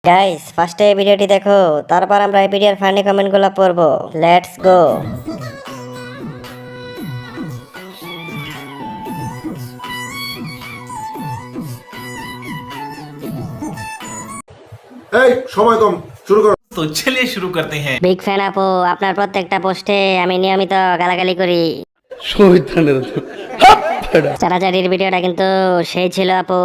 Guys ফার্স্টে ভিডিওটি দেখো, তারপর আমরা এই ভিডিওর ফানি কমেন্টগুলো পড়বো। Let's go. এই সময় কম, শুরু করো। तो चलिए शुरू करते हैं। বিগ ফ্যান আপু, আপনার প্রত্যেকটা পোস্টে আমি নিয়মিত গালাগালি করি। শহীদানের চারাচারির ভিডিওটা কিন্তু সেই ছিল আপু।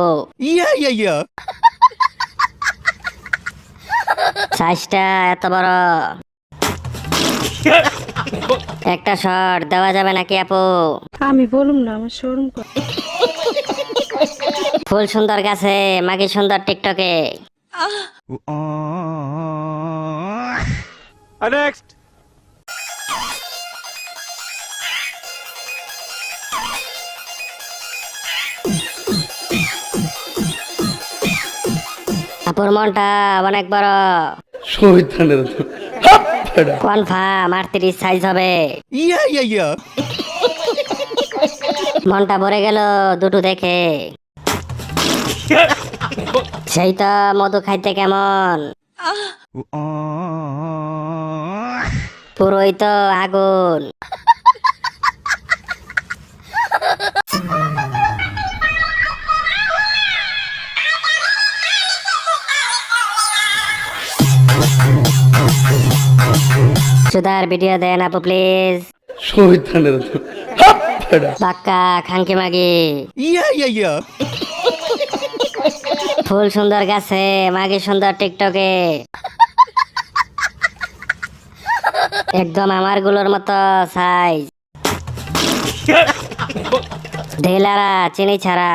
সাইজটা এত বড়, একটা শট দেওয়া যাবে নাকি আপু? আমি বলুম না, আমার শোরুম করে। ফুল সুন্দর গাছে মাগি সুন্দর টিকটকে। আপুর মনটা অনেক বড়, শহীদানের কনফার্ম 38 সাইজ হবে। মনটা ভরে গেল দুটো দেখে। সেই তো মধু খাইতে কেমন, পুরোই তো আগুন। সুধার ভিডিও দেন আপু প্লিজ। শহীদানের বাক্কা খাঙ্কি মাগি, ফুল সুন্দর গাছে মাগি সুন্দর টিকটকে। একদম আমার গুলোর মতো সাইজ, ঢেলারা চিনি ছাড়া।